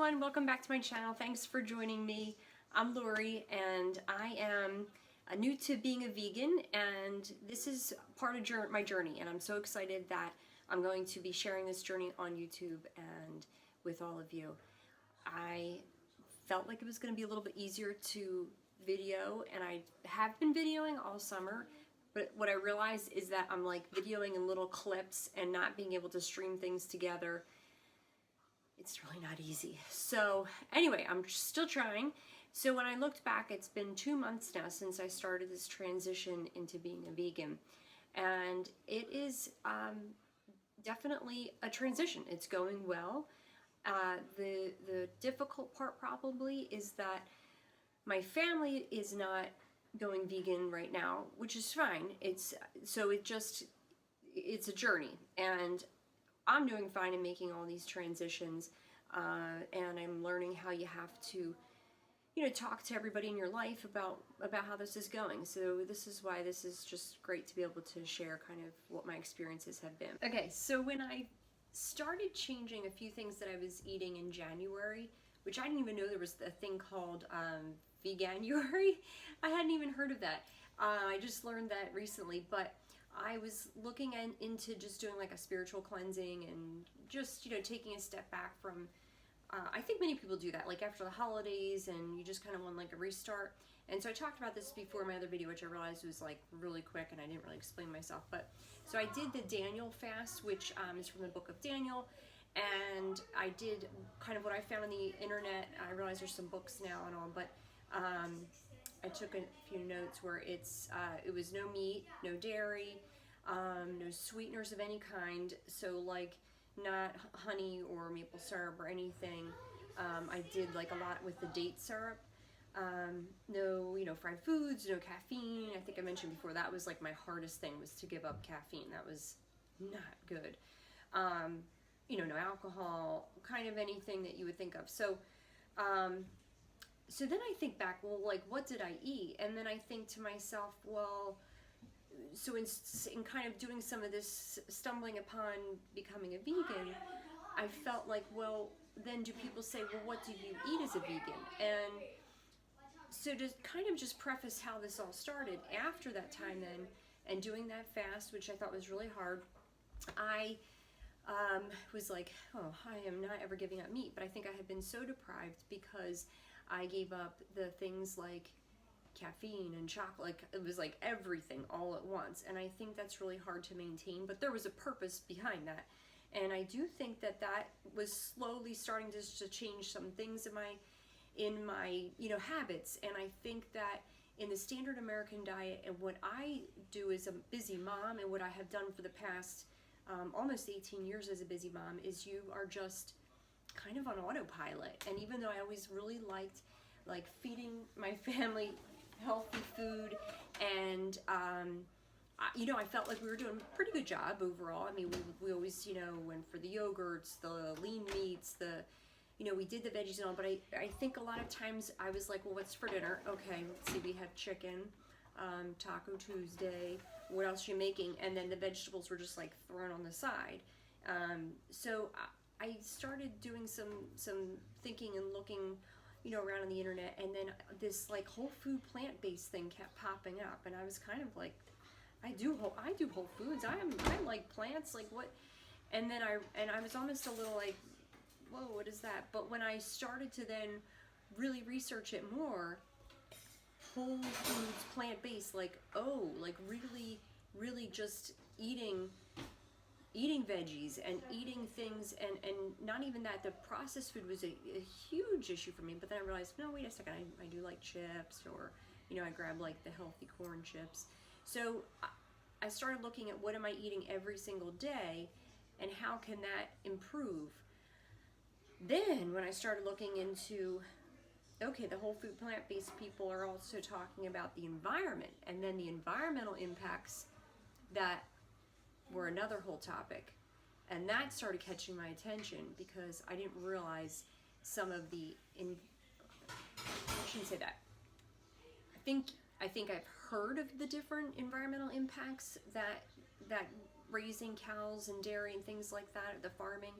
everyone, welcome back to my channel. Thanks for joining me. I'm Lori and I am new to being a vegan, and this is part of my journey, and I'm so excited that I'm going to be sharing this journey on YouTube and with all of you. I felt like it was going to be a little bit easier to video, and I have been videoing all summer, but what I realized is that I'm like videoing in little clips and not being able to stream things together. It's really not easy. So anyway, I'm still trying. So when I looked back, it's been 2 months now since I started this transition into being a vegan. And it is definitely a transition. It's going well. The difficult part probably is that my family is not going vegan right now, which is fine. It's a journey, and I'm doing fine in making all these transitions, and I'm learning how you have to, talk to everybody in your life about how this is going. So this is why this is just great to be able to share kind of what my experiences have been. Okay, so when I started changing a few things that I was eating in January, which I didn't even know there was a thing called Veganuary. I hadn't even heard of that. I just learned that recently, but I was looking into just doing like a spiritual cleansing and just, taking a step back from, I think many people do that, like after the holidays, and you just kind of want like a restart. And so I talked about this before in my other video, which I realized was like really quick and I didn't really explain myself. But so I did the Daniel fast, which is from the book of Daniel. And I did kind of what I found on the internet. I realize there's some books now and all, but I took a few notes where it was no meat, no dairy, no sweeteners of any kind, so like not honey or maple syrup or anything. I did like a lot with the date syrup. No, fried foods, no caffeine. I think I mentioned before that was like my hardest thing, was to give up caffeine. That was not good. No alcohol, kind of anything that you would think of. So then I think back, well, like, what did I eat? And then I think to myself, well, so in kind of doing some of this, stumbling upon becoming a vegan, I felt like, well, then do people say, well, what do you eat as a vegan? And so to kind of just preface how this all started, after that time then, and doing that fast, which I thought was really hard, I was like, oh, I am not ever giving up meat. But I think I had been so deprived because I gave up the things like caffeine and chocolate, like it was like everything all at once. And I think that's really hard to maintain, but there was a purpose behind that. And I do think that was slowly starting to change some things in my habits. And I think that in the standard American diet, and what I do as a busy mom, and what I have done for the past almost 18 years as a busy mom, is you are just kind of on autopilot. And even though I always really liked like feeding my family healthy food, and I felt like we were doing a pretty good job overall. I mean, we always went for the yogurts, the lean meats, we did the veggies and all. But I think a lot of times I was like, well, what's for dinner? Okay, let's see, we have chicken, Taco Tuesday, what else are you making? And then the vegetables were just like thrown on the side. So I started doing some thinking and looking, around on the internet, and then this like whole food plant-based thing kept popping up, and I was kind of like, I do whole foods. I like plants, like what? And then I was almost a little like, whoa, what is that? But when I started to then really research it more, whole foods, plant-based, like, oh, like really just eating veggies and eating things, and not even that, the processed food was a huge issue for me. But then I realized, no, wait a second, I do like chips, or I grab like the healthy corn chips. So I started looking at what am I eating every single day, and how can that improve. Then when I started looking into, okay, the whole food plant-based people are also talking about the environment, and then the environmental impacts that were another whole topic. And that started catching my attention, because I didn't realize some of I shouldn't say that. I think I've heard of the different environmental impacts that raising cows and dairy and things like that, the farming,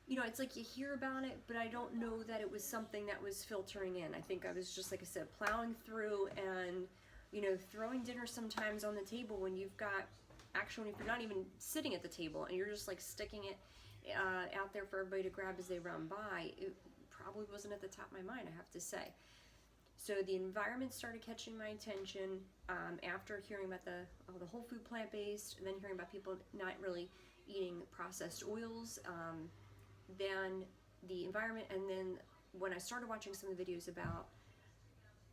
you know, it's like you hear about it, but I don't know that it was something that was filtering in. I think I was just, like I said, plowing through and, you know, throwing dinner sometimes on the table when you've got, actually, if you're not even sitting at the table and you're just like sticking it out there for everybody to grab as they run by, it probably wasn't at the top of my mind, I have to say. So the environment started catching my attention after hearing about the whole food plant-based, and then hearing about people not really eating processed oils, then the environment, and then when I started watching some of the videos about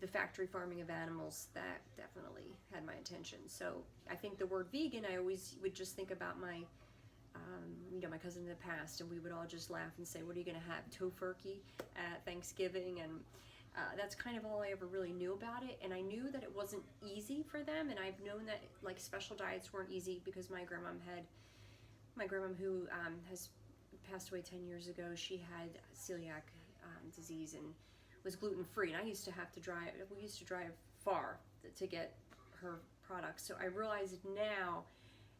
the factory farming of animals, that definitely had my attention. So I think the word vegan, I always would just think about my you know, my cousin in the past, and we would all just laugh and say, what are you going to have, tofurkey at Thanksgiving? And that's kind of all I ever really knew about it. And I knew that it wasn't easy for them, and I've known that like special diets weren't easy because my grandma who has passed away 10 years ago, she had celiac disease and was gluten-free, and we used to drive far to get her products. So I realized now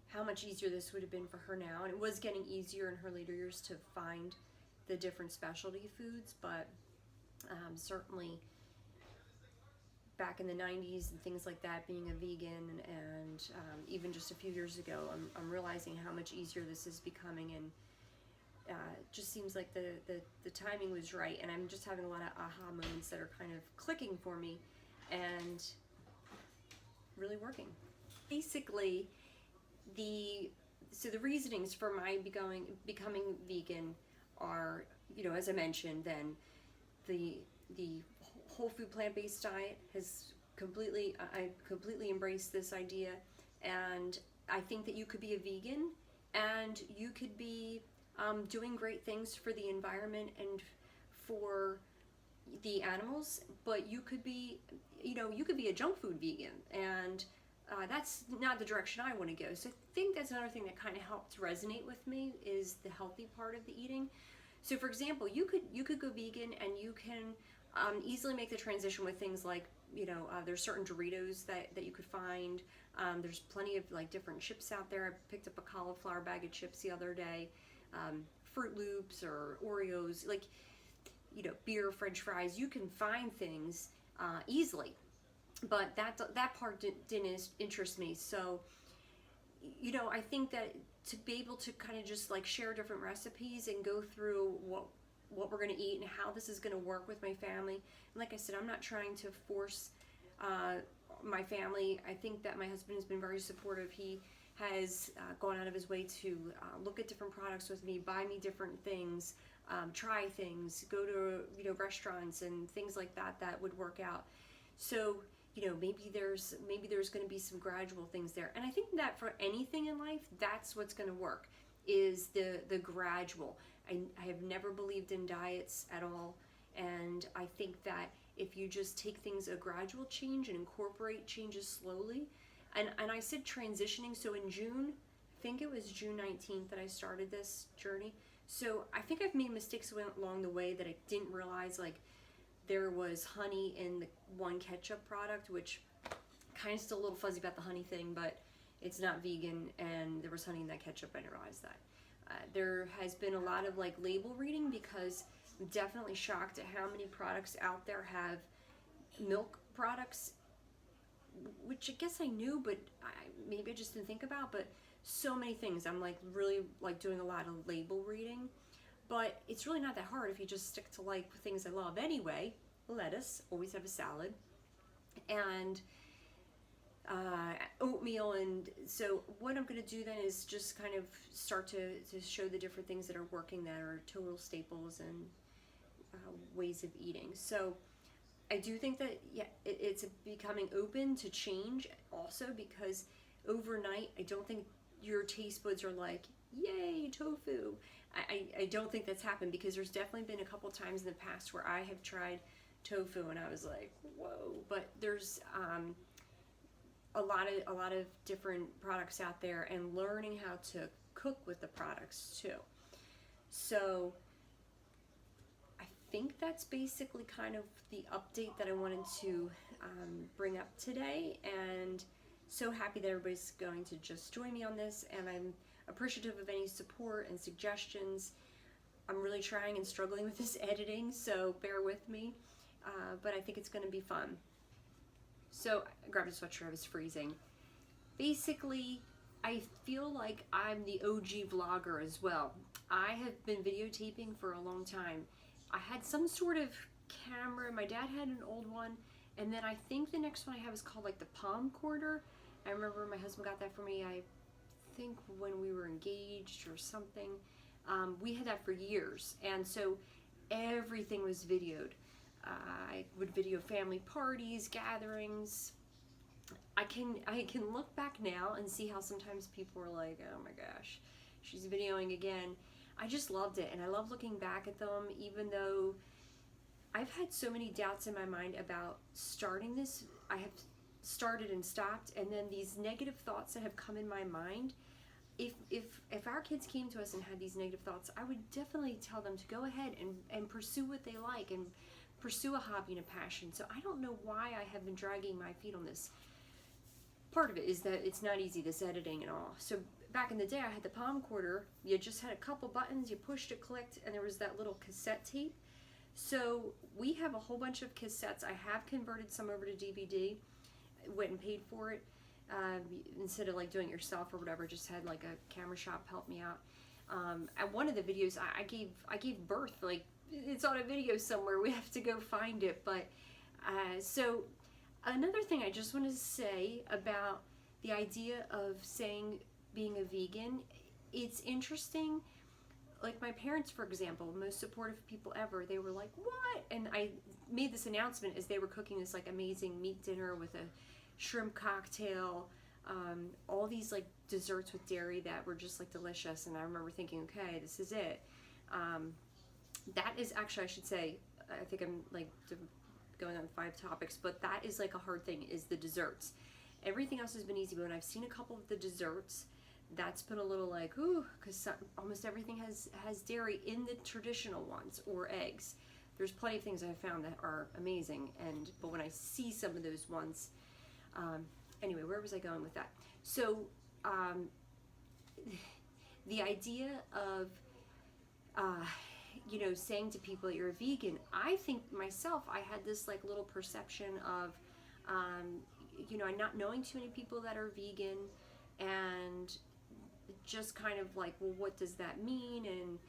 how much easier this would have been for her now, and it was getting easier in her later years to find the different specialty foods, but certainly back in the 90s and things like that, being a vegan, and even just a few years ago, I'm realizing how much easier this is becoming, and just seems like the timing was right, and I'm just having a lot of aha moments that are kind of clicking for me and really working. Basically, the reasonings for my becoming vegan are, you know, as I mentioned, then the whole food plant-based diet has I completely embraced this idea, and I think that you could be a vegan and you could be doing great things for the environment and for the animals, but you could be, you know, you could be a junk food vegan, and that's not the direction I want to go. So I think that's another thing that kind of helped resonate with me, is the healthy part of the eating. So for example, you could go vegan, and you can easily make the transition with things like, you know, there's certain Doritos that you could find. There's plenty of like different chips out there. I picked up a cauliflower bag of chips the other day. Fruit Loops or Oreos, like, you know, beer, French fries. You can find things easily, but that part didn't interest me. So, you know, I think that to be able to kind of just like share different recipes and go through what we're going to eat and how this is going to work with my family. And like I said, I'm not trying to force my family. I think that my husband has been very supportive. He has gone out of his way to look at different products with me, buy me different things, try things, go to, you know, restaurants and things like that would work out. So, you know, maybe there's going to be some gradual things there. And I think that for anything in life, that's what's going to work, is the gradual. I have never believed in diets at all, and I think that if you just take things a gradual change and incorporate changes slowly, and I said transitioning, so in June, I think it was June 19th that I started this journey. So I think I've made mistakes along the way that I didn't realize, like there was honey in the one ketchup product, which kind of still a little fuzzy about the honey thing, but it's not vegan, and there was honey in that ketchup. I didn't realize that. There has been a lot of like label reading, because I'm definitely shocked at how many products out there have milk products, which I guess I knew, but maybe I just didn't think about. But so many things, I'm like really like doing a lot of label reading, but it's really not that hard if you just stick to like things I love anyway. Lettuce, always have a salad, and oatmeal. And so what I'm going to do then is just kind of start to show the different things that are working, that are total staples and ways of eating. So I do think that, yeah, it's becoming open to change also, because overnight I don't think your taste buds are like, yay, tofu. I don't think that's happened, because there's definitely been a couple times in the past where I have tried tofu and I was like, whoa. But there's a lot of different products out there, and learning how to cook with the products too. So I think that's basically kind of the update that I wanted to bring up today, and so happy that everybody's going to just join me on this, and I'm appreciative of any support and suggestions. I'm really trying and struggling with this editing, so bear with me. But I think it's going to be fun. So I grabbed a sweatshirt, I was freezing. Basically, I feel like I'm the OG vlogger as well. I have been videotaping for a long time. I had some sort of camera, my dad had an old one, and then I think the next one I have is called like the Palmcorder. I remember my husband got that for me, I think when we were engaged or something. We had that for years, and so everything was videoed. I would video family parties, gatherings. I can look back now and see how sometimes people were like, oh my gosh, she's videoing again. I just loved it, and I love looking back at them, even though I've had so many doubts in my mind about starting this. I have started and stopped, and then these negative thoughts that have come in my mind. If our kids came to us and had these negative thoughts, I would definitely tell them to go ahead and pursue what they like and pursue a hobby and a passion. So I don't know why I have been dragging my feet on this. Part of it is that it's not easy, this editing and all. So back in the day, I had the Palmcorder. You just had a couple buttons, you pushed to clicked, and there was that little cassette tape. So we have a whole bunch of cassettes. I have converted some over to DVD, went and paid for it. Instead of like doing it yourself or whatever, just had like a camera shop help me out. At one of the videos, I gave birth, like it's on a video somewhere. We have to go find it. But so another thing I just want to say about the idea of saying being a vegan, it's interesting. Like my parents, for example, most supportive people ever, they were like, what? And I made this announcement as they were cooking this like amazing meat dinner with a shrimp cocktail, all these like desserts with dairy that were just like delicious. And I remember thinking, okay, this is it. That is actually, I should say, I think I'm like going on 5 topics, but that is like a hard thing, is the desserts. Everything else has been easy, but when I've seen a couple of the desserts, that's been a little like, ooh, because almost everything has dairy in the traditional ones, or eggs. There's plenty of things I've found that are amazing, but when I see some of those ones, anyway, where was I going with that? So the idea of you know, saying to people that you're a vegan, I think myself, I had this like little perception of you know, not knowing too many people that are vegan, and just kind of like, well, what does that mean? And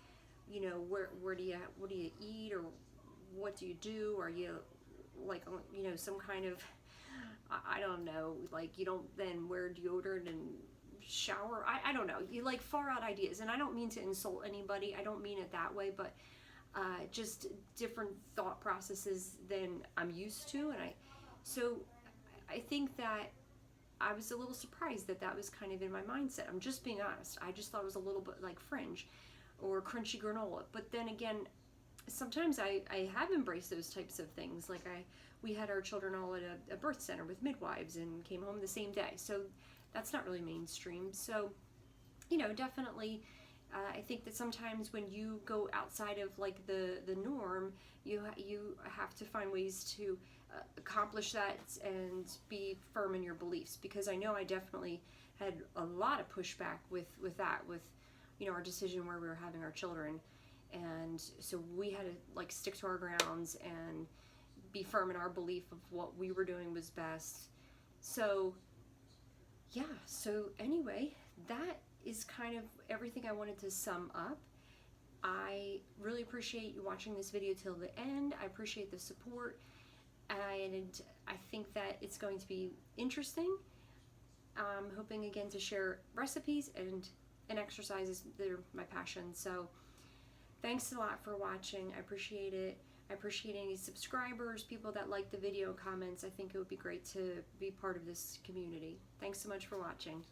you know, what do you eat, or what do you do? Are you like, you know, some kind of, I don't know, like you don't then wear deodorant and shower? I don't know, you like far out ideas. And I don't mean to insult anybody, I don't mean it that way, but just different thought processes than I'm used to. And so I think that I was a little surprised that that was kind of in my mindset. I'm just being honest. I just thought it was a little bit like fringe or crunchy granola. But then again, sometimes I have embraced those types of things. Like we had our children all at a birth center with midwives and came home the same day. So that's not really mainstream. So, you know, definitely I think that sometimes when you go outside of like the norm, you have to find ways to accomplish that and be firm in your beliefs, because I know I definitely had a lot of pushback with that, with, you know, our decision where we were having our children. And so we had to like stick to our grounds and be firm in our belief of what we were doing was best. So yeah, so anyway, that is kind of everything I wanted to sum up. I really appreciate you watching this video till the end. I appreciate the support, and I think that it's going to be interesting. I'm hoping again to share recipes and exercises. They're my passion. So thanks a lot for watching. I appreciate it. I appreciate any subscribers, people that like the video, comments. I think it would be great to be part of this community. Thanks so much for watching.